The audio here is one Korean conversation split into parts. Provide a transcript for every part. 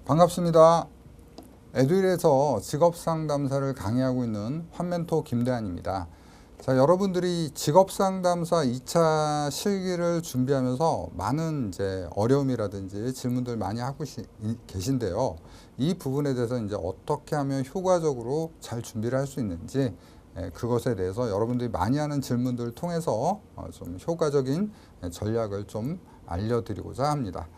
반갑습니다. 에듀윌에서 직업상담사를 강의하고 있는 환멘토 김대한입니다. 자, 여러분들이 직업상담사 2차 실기를 준비하면서 많은 이제 어려움이라든지 질문들 많이 하고 계신데요. 이 부분에 대해서 이제 어떻게 하면 효과적으로 잘 준비를 할 수 있는지 그것에 대해서 여러분들이 많이 하는 질문들을 통해서 좀 효과적인 전략을 좀 알려드리고자 합니다.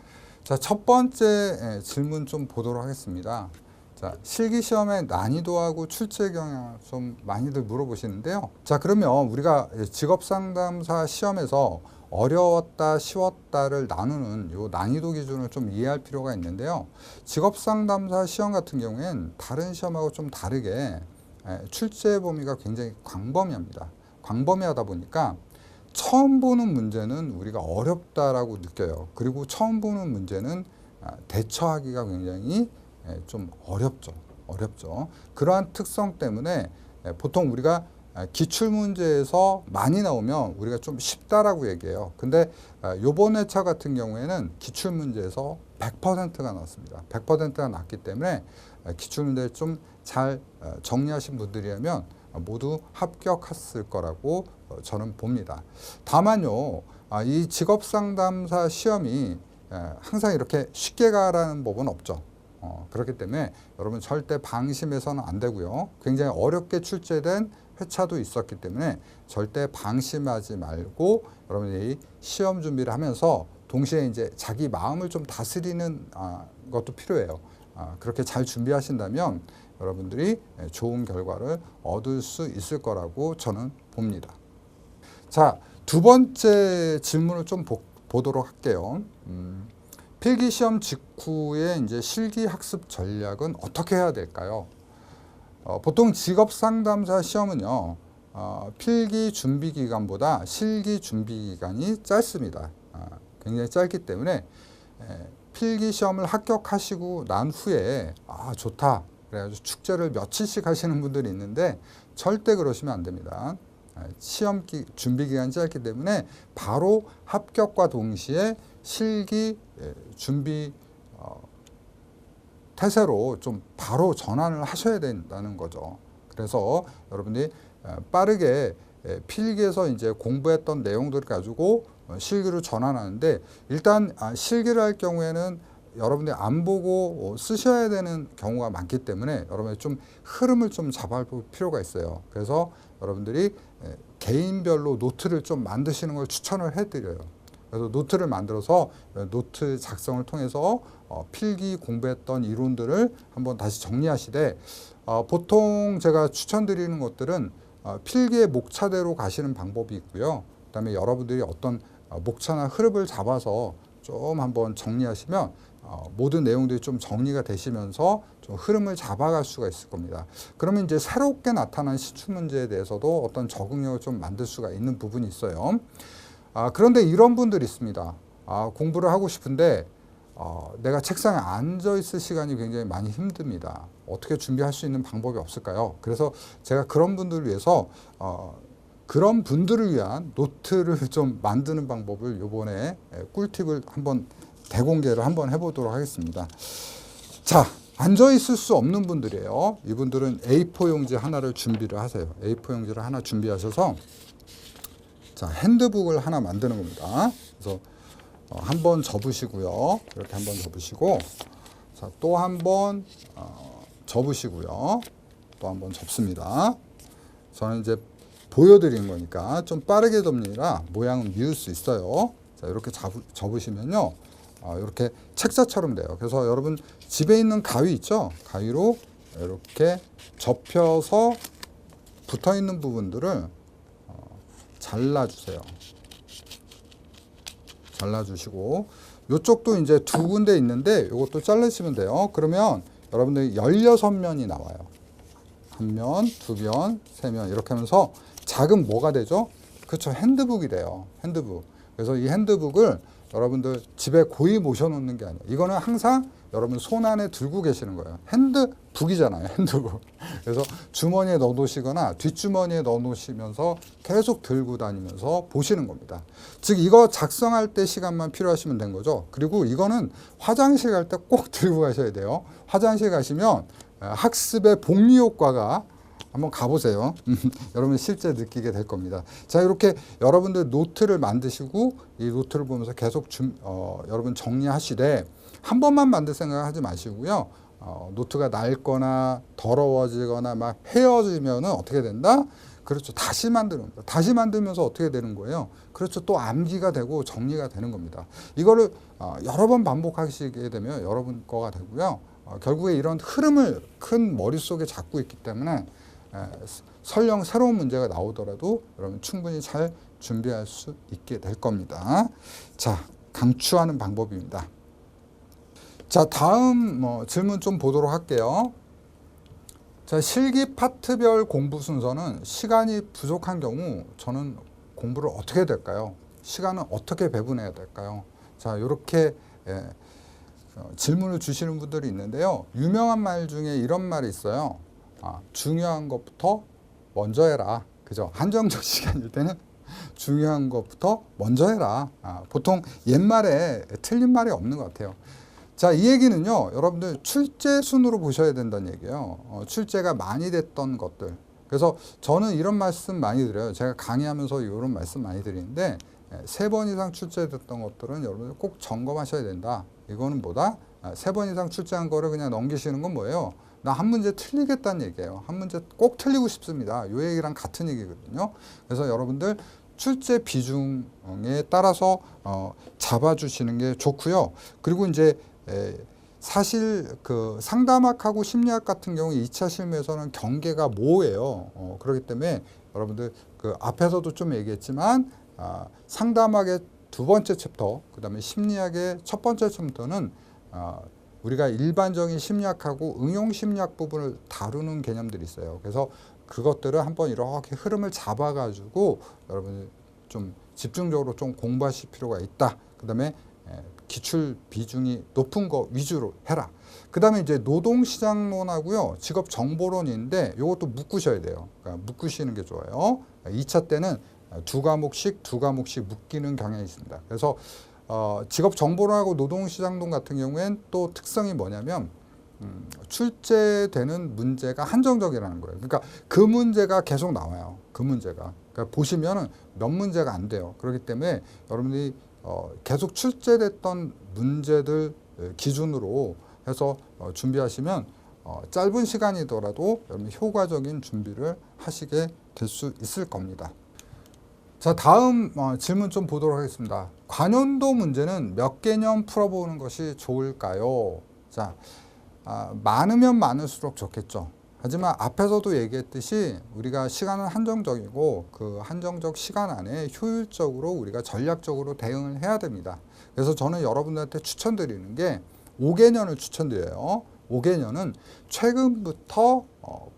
자, 첫 번째 질문 좀 보도록 하겠습니다. 자, 실기시험의 난이도하고 출제 경향 좀 많이들 물어보시는데요. 자, 그러면 우리가 직업상담사 시험에서 어려웠다, 쉬웠다를 나누는 요 난이도 기준을 좀 이해할 필요가 있는데요. 직업상담사 시험 같은 경우엔 다른 시험하고 좀 다르게 출제 범위가 굉장히 광범위합니다. 광범위하다 보니까 처음 보는 문제는 우리가 어렵다라고 느껴요. 그리고 처음 보는 문제는 대처하기가 굉장히 좀 어렵죠. 그러한 특성 때문에 보통 우리가 기출문제에서 많이 나오면 우리가 좀 쉽다라고 얘기해요. 근데 요번 회차 같은 경우에는 기출문제에서 100%가 나왔습니다. 100%가 났기 때문에 기출문제를 좀 잘 정리하신 분들이라면 모두 합격했을 거라고 저는 봅니다. 다만요, 이 직업상담사 시험이 항상 이렇게 쉽게 가라는 법은 없죠. 그렇기 때문에 여러분 절대 방심해서는 안 되고요. 굉장히 어렵게 출제된 회차도 있었기 때문에 절대 방심하지 말고 여러분이 시험 준비를 하면서 동시에 이제 자기 마음을 좀 다스리는 것도 필요해요. 그렇게 잘 준비하신다면 여러분들이 좋은 결과를 얻을 수 있을 거라고 저는 봅니다. 자, 두 번째 질문을 좀 보도록 할게요. 필기시험 직후에 이제 실기학습 전략은 어떻게 해야 될까요? 보통 직업상담사 시험은요, 필기 준비 기간보다 실기 준비 기간이 짧습니다. 굉장히 짧기 때문에 필기 시험을 합격하시고 난 후에 좋다. 그래가지고 축제를 며칠씩 하시는 분들이 있는데 절대 그러시면 안 됩니다. 시험 준비 기간이 짧기 때문에 바로 합격과 동시에 실기 준비 태세로 좀 바로 전환을 하셔야 된다는 거죠. 그래서 여러분들이 빠르게 필기에서 이제 공부했던 내용들을 가지고 실기로 전환하는데 일단 실기를 할 경우에는 여러분들이 안 보고 쓰셔야 되는 경우가 많기 때문에 여러분이 좀 흐름을 좀 잡아볼 필요가 있어요. 그래서 여러분들이 개인별로 노트를 좀 만드시는 걸 추천을 해드려요. 그래서 노트를 만들어서 노트 작성을 통해서 필기 공부했던 이론들을 한번 다시 정리하시되 보통 제가 추천드리는 것들은 필기의 목차대로 가시는 방법이 있고요. 그다음에 여러분들이 어떤 목차나 흐름을 잡아서 좀 한번 정리하시면 모든 내용들이 좀 정리가 되시면서 좀 흐름을 잡아갈 수가 있을 겁니다. 그러면 이제 새롭게 나타난 시출문제에 대해서도 어떤 적응력을 좀 만들 수가 있는 부분이 있어요. 그런데 이런 분들이 있습니다. 공부를 하고 싶은데 내가 책상에 앉아 있을 시간이 굉장히 많이 힘듭니다. 어떻게 준비할 수 있는 방법이 없을까요? 그래서 제가 그런 분들을 위해서 그런 분들을 위한 노트를 좀 만드는 방법을 이번에 꿀팁을 한번 대공개를 한번 해보도록 하겠습니다. 자, 앉아 있을 수 없는 분들이에요. 이분들은 A4 용지 하나를 준비를 하세요. A4 용지를 하나 준비하셔서 자, 핸드북을 하나 만드는 겁니다. 그래서 한번 접으시고요. 이렇게 한번 접으시고, 자, 또 한번 접으시고요. 또 한번 접습니다. 저는 이제 보여드린 거니까 좀 빠르게 접느라 모양은 미울 수 있어요. 자, 이렇게 접으시면요. 이렇게 책자처럼 돼요. 그래서 여러분 집에 있는 가위 있죠? 가위로 이렇게 접혀서 붙어 있는 부분들을 잘라주세요. 잘라주시고 이쪽도 이제 두 군데 있는데 이것도 자르시면 돼요. 그러면 여러분들이 16면이 나와요. 한 면, 두 면, 세 면 이렇게 하면서 작은 뭐가 되죠? 그렇죠. 핸드북이 돼요. 핸드북. 그래서 이 핸드북을 여러분들 집에 고이 모셔놓는 게 아니에요. 이거는 항상 여러분 손 안에 들고 계시는 거예요. 핸드북이잖아요. 핸드북. 그래서 주머니에 넣어놓으시거나 뒷주머니에 넣어놓으시면서 계속 들고 다니면서 보시는 겁니다. 즉 이거 작성할 때 시간만 필요하시면 된 거죠. 그리고 이거는 화장실 갈 때 꼭 들고 가셔야 돼요. 화장실 가시면 학습의 복리 효과가 한번 가보세요. 여러분 실제 느끼게 될 겁니다. 자, 이렇게 여러분들 노트를 만드시고 이 노트를 보면서 계속 여러분 정리하시되 한 번만 만들 생각하지 마시고요. 노트가 낡거나 더러워지거나 막 헤어지면은 어떻게 된다? 그렇죠. 다시 만드는 거예요. 다시 만들면서 어떻게 되는 거예요? 그렇죠. 또 암기가 되고 정리가 되는 겁니다. 이거를 여러 번 반복하시게 되면 여러분 거가 되고요. 결국에 이런 흐름을 큰 머릿속에 잡고 있기 때문에 설령 새로운 문제가 나오더라도 여러분 충분히 잘 준비할 수 있게 될 겁니다. 자, 강추하는 방법입니다. 자, 다음 질문 좀 보도록 할게요. 자, 실기 파트별 공부 순서는 시간이 부족한 경우 저는 공부를 어떻게 해야 될까요? 시간은 어떻게 배분해야 될까요? 자, 이렇게 질문을 주시는 분들이 있는데요. 유명한 말 중에 이런 말이 있어요. 중요한 것부터 먼저 해라. 그죠? 한정적 시간일 때는 중요한 것부터 먼저 해라. 보통 옛말에 틀린 말이 없는 것 같아요. 자, 이 얘기는요, 여러분들 출제 순으로 보셔야 된다는 얘기예요. 출제가 많이 됐던 것들. 그래서 저는 이런 말씀 많이 드려요. 제가 강의하면서 이런 말씀 많이 드리는데 3번 이상 출제됐던 것들은 여러분들 꼭 점검하셔야 된다. 이거는 뭐다? 3번 이상 출제한 거를 그냥 넘기시는 건 뭐예요? 나 한 문제 틀리겠다는 얘기예요. 한 문제 꼭 틀리고 싶습니다. 이 얘기랑 같은 얘기거든요. 그래서 여러분들 출제 비중에 따라서 잡아주시는 게 좋고요. 그리고 이제 사실 그 상담학하고 심리학 같은 경우 2차 실무에서는 경계가 모호해요. 그렇기 때문에 여러분들 그 앞에서도 좀 얘기했지만 상담학의 2번째 챕터, 그 다음에 심리학의 1번째 챕터는 우리가 일반적인 심리학하고 응용 심리학 부분을 다루는 개념들이 있어요. 그래서 그것들을 한번 이렇게 흐름을 잡아가지고 여러분이 좀 집중적으로 좀 공부하실 필요가 있다. 그 다음에 기출 비중이 높은 거 위주로 해라. 그 다음에 이제 노동시장론하고요, 직업정보론인데 이것도 묶으셔야 돼요. 그러니까 묶으시는 게 좋아요. 2차 때는 2과목씩 묶이는 경향이 있습니다. 그래서 직업정보론하고 노동시장론 같은 경우엔 또 특성이 뭐냐면 출제되는 문제가 한정적이라는 거예요. 그러니까 그 문제가 계속 나와요. 그 문제가. 그러니까 보시면은 몇 문제가 안 돼요. 그렇기 때문에 여러분들이 계속 출제됐던 문제들 기준으로 해서 준비하시면 짧은 시간이더라도 여러분 효과적인 준비를 하시게 될 수 있을 겁니다. 자, 다음 질문 좀 보도록 하겠습니다. 관연도 문제는 몇 개념 풀어보는 것이 좋을까요? 자, 많으면 많을수록 좋겠죠. 하지만 앞에서도 얘기했듯이 우리가 시간은 한정적이고 그 한정적 시간 안에 효율적으로 우리가 전략적으로 대응을 해야 됩니다. 그래서 저는 여러분들한테 추천드리는 게 5개년을 추천드려요. 5개년은 최근부터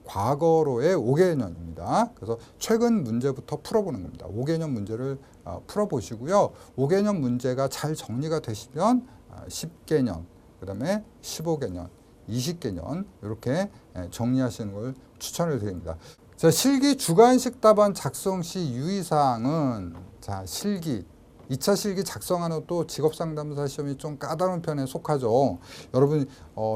과거로의 5개년입니다. 그래서 최근 문제부터 풀어보는 겁니다. 5개년 문제를 풀어보시고요. 5개년 문제가 잘 정리가 되시면 10개년, 그 다음에 15개년, 20개년 이렇게 정리하시는 걸 추천을 드립니다. 자, 실기 주관식 답안 작성 시 유의사항은 자, 실기 2차 실기 작성하는 또 직업상담사 시험이 좀 까다로운 편에 속하죠. 여러분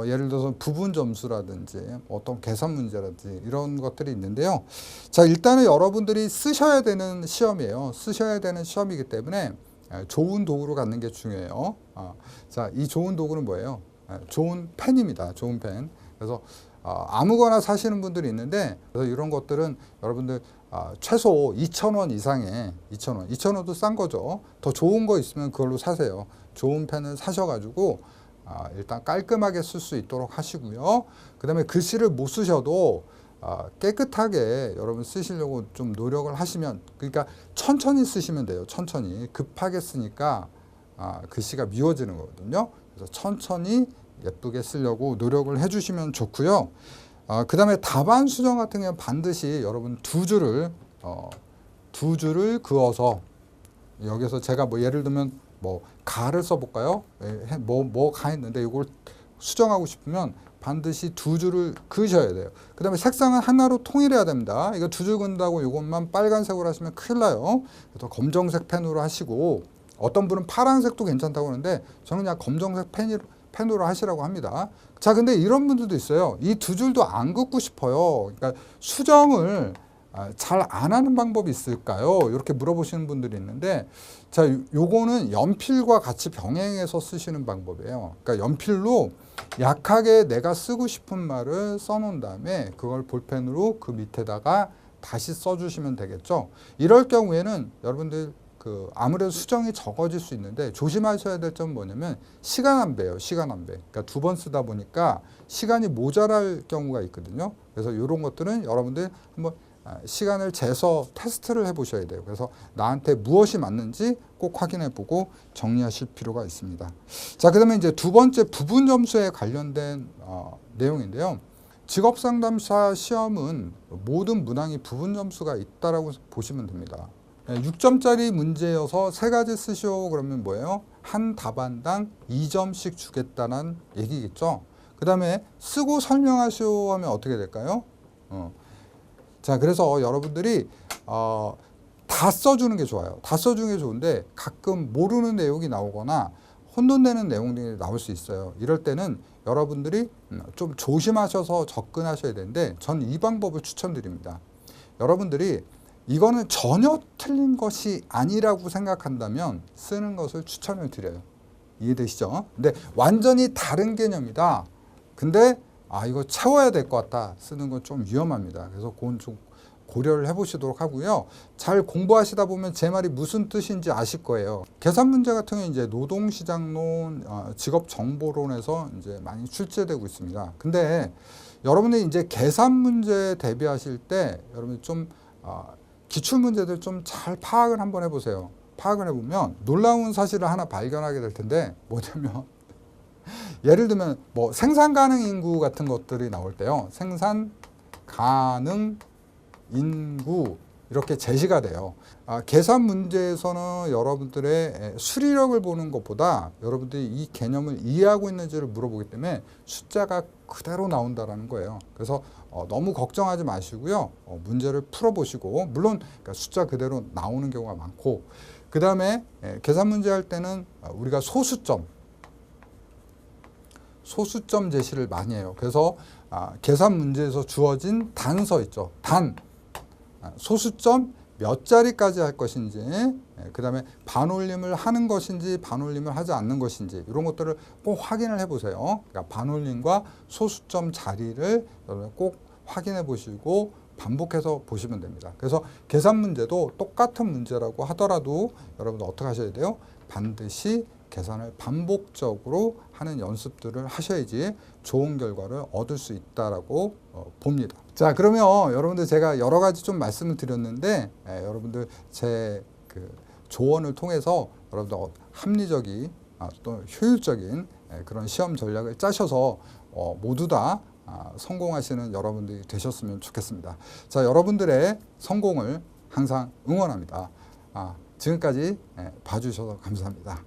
예를 들어서 부분 점수라든지 어떤 계산 문제라든지 이런 것들이 있는데요. 자, 일단은 여러분들이 쓰셔야 되는 시험이에요. 쓰셔야 되는 시험이기 때문에 좋은 도구로 갖는 게 중요해요. 자, 이 좋은 도구는 뭐예요? 좋은 펜입니다. 좋은 펜. 그래서 아무거나 사시는 분들이 있는데 그래서 이런 것들은 여러분들 최소 2,000원 이상의 2,000원도 싼 거죠. 더 좋은 거 있으면 그걸로 사세요. 좋은 펜을 사셔가지고 일단 깔끔하게 쓸 수 있도록 하시고요. 그 다음에 글씨를 못 쓰셔도 깨끗하게 여러분 쓰시려고 좀 노력을 하시면, 그러니까 천천히 쓰시면 돼요. 천천히. 급하게 쓰니까 글씨가 미워지는 거거든요. 그래서 천천히 예쁘게 쓰려고 노력을 해주시면 좋고요. 그 다음에 답안 수정 같은 경우는 반드시 여러분 두 줄을 그어서 여기서 제가 뭐 예를 들면 뭐 가를 써볼까요? 뭐 가 있는데 이걸 수정하고 싶으면 반드시 두 줄을 그으셔야 돼요. 그 다음에 색상은 하나로 통일해야 됩니다. 이거 두 줄 그은다고 이것만 빨간색으로 하시면 큰일 나요. 그래서 검정색 펜으로 하시고, 어떤 분은 파란색도 괜찮다고 하는데 저는 그냥 검정색 펜으로 하시라고 합니다. 자, 근데 이런 분들도 있어요. 이 두 줄도 안 긋고 싶어요. 그러니까 수정을 잘 안 하는 방법이 있을까요? 이렇게 물어보시는 분들이 있는데, 자, 요거는 연필과 같이 병행해서 쓰시는 방법이에요. 그러니까 연필로 약하게 내가 쓰고 싶은 말을 써놓은 다음에 그걸 볼펜으로 그 밑에다가 다시 써주시면 되겠죠. 이럴 경우에는 여러분들 아무래도 수정이 적어질 수 있는데 조심하셔야 될 점은 뭐냐면 시간 안배예요. 시간 안배. 그러니까 두 번 쓰다 보니까 시간이 모자랄 경우가 있거든요. 그래서 이런 것들은 여러분들 한번 시간을 재서 테스트를 해보셔야 돼요. 그래서 나한테 무엇이 맞는지 꼭 확인해 보고 정리하실 필요가 있습니다. 자, 그 다음에 이제 두 번째 부분 점수에 관련된 내용인데요. 직업상담사 시험은 모든 문항이 부분 점수가 있다라고 보시면 됩니다. 6점짜리 문제여서 세 가지 쓰시오 그러면 뭐예요? 한 답안당 2점씩 주겠다는 얘기겠죠. 그 다음에 쓰고 설명하시오 하면 어떻게 될까요? 자, 그래서 여러분들이 다 써주는 게 좋아요. 다 써주는 게 좋은데 가끔 모르는 내용이 나오거나 혼돈되는 내용들이 나올 수 있어요. 이럴 때는 여러분들이 좀 조심하셔서 접근하셔야 되는데 전 이 방법을 추천드립니다. 여러분들이 이거는 전혀 틀린 것이 아니라고 생각한다면 쓰는 것을 추천을 드려요. 이해되시죠? 근데 완전히 다른 개념이다. 근데 이거 채워야 될 것 같다. 쓰는 건 좀 위험합니다. 그래서 그건 좀 고려를 해보시도록 하고요. 잘 공부하시다 보면 제 말이 무슨 뜻인지 아실 거예요. 계산 문제 같은 경우는 이제 노동시장론, 직업정보론에서 이제 많이 출제되고 있습니다. 근데 여러분이 이제 계산 문제 대비하실 때 여러분이 좀 기출 문제들 좀 잘 파악을 한번 해보세요. 파악을 해보면 놀라운 사실을 하나 발견하게 될 텐데 뭐냐면 예를 들면 뭐 생산 가능 인구 같은 것들이 나올 때요. 생산 가능 인구 이렇게 제시가 돼요. 계산 문제에서는 여러분들의 수리력을 보는 것보다 여러분들이 이 개념을 이해하고 있는지를 물어보기 때문에 숫자가 그대로 나온다라는 거예요. 그래서 너무 걱정하지 마시고요. 문제를 풀어보시고 물론 그러니까 숫자 그대로 나오는 경우가 많고 그 다음에 계산 문제 할 때는 우리가 소수점 제시를 많이 해요. 그래서 계산 문제에서 주어진 단서 있죠. 소수점 몇 자리까지 할 것인지, 그 다음에 반올림을 하는 것인지 반올림을 하지 않는 것인지 이런 것들을 꼭 확인을 해보세요. 그러니까 반올림과 소수점 자리를 꼭 확인해 보시고 반복해서 보시면 됩니다. 그래서 계산 문제도 똑같은 문제라고 하더라도 여러분들 어떻게 하셔야 돼요? 반드시 계산을 반복적으로 하는 연습들을 하셔야지 좋은 결과를 얻을 수 있다라고 봅니다. 자, 그러면 여러분들 제가 여러 가지 좀 말씀을 드렸는데 여러분들 제 조언을 통해서 여러분들 합리적인 또 효율적인 그런 시험 전략을 짜셔서 모두 다 성공하시는 여러분들이 되셨으면 좋겠습니다. 자, 여러분들의 성공을 항상 응원합니다. 지금까지 봐주셔서 감사합니다.